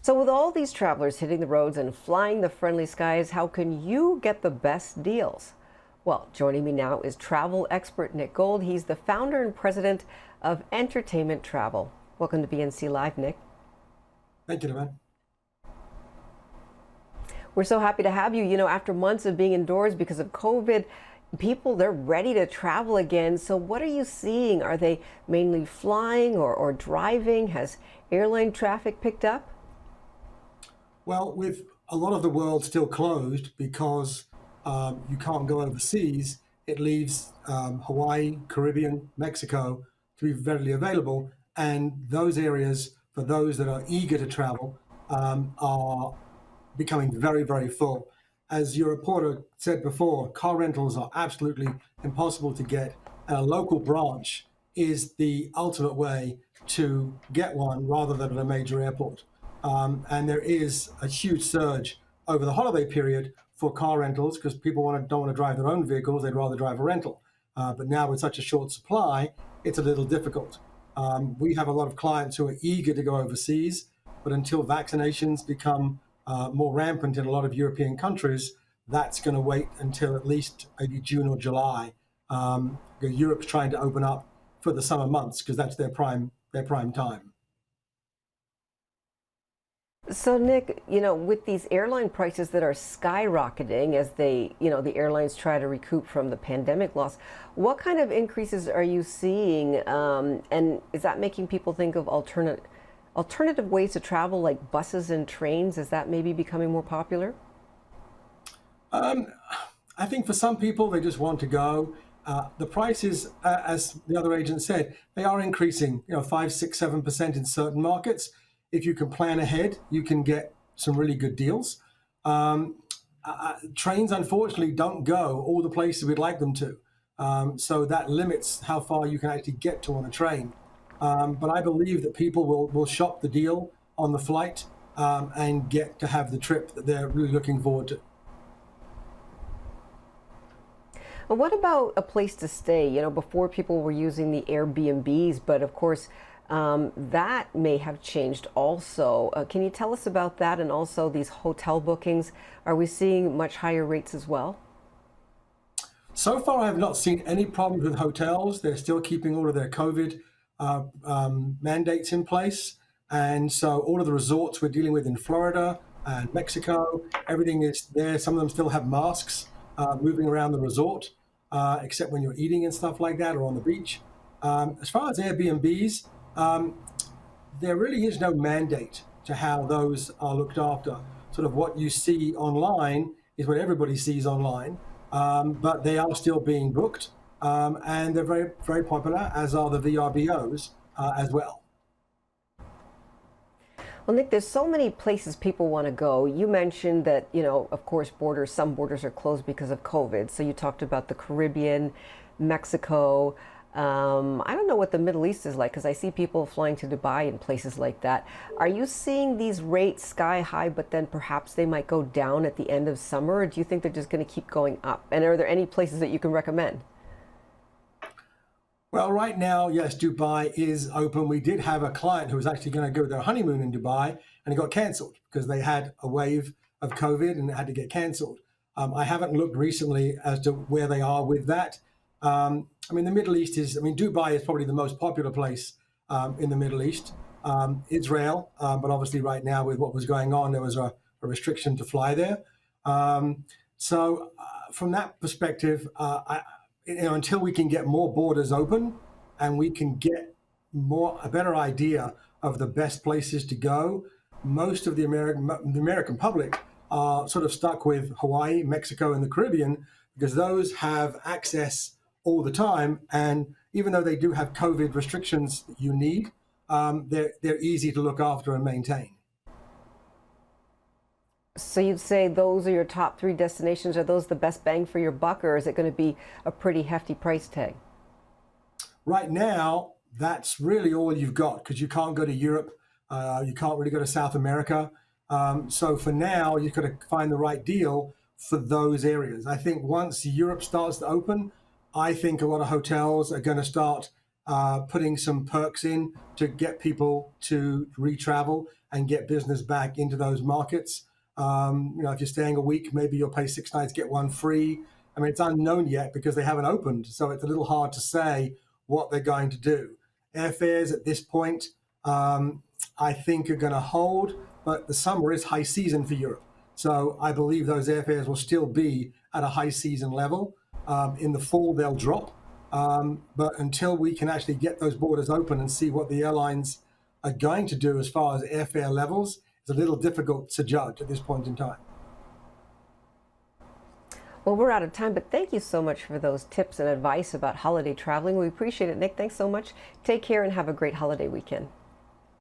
So, with all these travelers hitting the roads and flying the friendly skies, how can you get the best deals? Well, joining me now is travel expert Nick Gold. He's the founder and president of Entertainment Travel. Welcome to BNC Live, Nick. Thank you, Naman. We're so happy to have you. After months of being indoors because of COVID, people, they're ready to travel again. So, what are you seeing? Are they mainly flying or driving? Has airline traffic picked up? Well, with a lot of the world still closed because you can't go overseas, it leaves Hawaii, Caribbean, Mexico to be readily available. And those areas, for those that are eager to travel, are becoming very, very full. As your reporter said before, car rentals are absolutely impossible to get, and a local branch is the ultimate way to get one rather than at a major airport. And there is a huge surge over the holiday period for car rentals because people don't want to drive their own vehicles, they'd rather drive a rental. But now with such a short supply, it's a little difficult. We have a lot of clients who are eager to go overseas, but until vaccinations become more rampant in a lot of European countries, that's going to wait until at least maybe June or July. Europe's trying to open up for the summer months because that's their prime time. So, Nick, with these airline prices that are skyrocketing as the airlines try to recoup from the pandemic loss, what kind of increases are you seeing? And is that making people think of alternative ways to travel, like buses and trains? Is that maybe becoming more popular? I think for some people, they just want to go. The prices, as the other agent said, they are increasing, 5, 6, 7% in certain markets. If you can plan ahead, you can get some really good deals. Trains, unfortunately, don't go all the places we'd like them to. So that limits how far you can actually get to on a train. But I believe that people will shop the deal on the flight and get to have the trip that they're really looking forward to. Well, what about a place to stay? Before people were using the Airbnbs, but of course, that may have changed also. Can you tell us about that and also these hotel bookings? Are we seeing much higher rates as well? So far, I have not seen any problems with hotels. They're still keeping all of their COVID mandates in place. And so all of the resorts we're dealing with in Florida and Mexico, everything is there. Some of them still have masks moving around the resort, except when you're eating and stuff like that or on the beach. As far as Airbnbs, there really is no mandate to how those are looked after. Sort of what you see online is what everybody sees online, but they are still being booked, and they're very, very popular, as are the VRBOs as well. Well, Nick, there's so many places people want to go. You mentioned that, of course, some borders are closed because of COVID. So you talked about the Caribbean, Mexico. I don't know what the Middle East is like because I see people flying to Dubai and places like that. Are you seeing these rates sky high, but then perhaps they might go down at the end of summer? Or do you think they're just going to keep going up? And are there any places that you can recommend? Well, right now, yes, Dubai is open. We did have a client who was actually going to go their honeymoon in Dubai, and it got cancelled because they had a wave of COVID and it had to get cancelled. I haven't looked recently as to where they are with that. The Middle East Dubai is probably the most popular place in the Middle East. Israel, but obviously right now with what was going on, there was a restriction to fly there. So from that perspective, until we can get more borders open and we can get a better idea of the best places to go, most of the American public are sort of stuck with Hawaii, Mexico, and the Caribbean because those have access all the time. And even though they do have COVID restrictions that you need, they're easy to look after and maintain. So you'd say those are your top three destinations. Are those the best bang for your buck, or is it going to be a pretty hefty price tag? Right now, that's really all you've got because you can't go to Europe. You can't really go to South America. So for now, you've got to find the right deal for those areas. I think once Europe starts to open, I think a lot of hotels are going to start putting some perks in to get people to retravel and get business back into those markets. If you're staying a week, maybe you'll pay 6 nights, get one free. I mean, it's unknown yet because they haven't opened, so it's a little hard to say what they're going to do. Airfares at this point, I think, are going to hold, but the summer is high season for Europe. So I believe those airfares will still be at a high season level. In the fall, they'll drop. But until we can actually get those borders open and see what the airlines are going to do as far as airfare levels, it's a little difficult to judge at this point in time. Well, we're out of time, but thank you so much for those tips and advice about holiday traveling. We appreciate it, Nick. Thanks so much. Take care and have a great holiday weekend.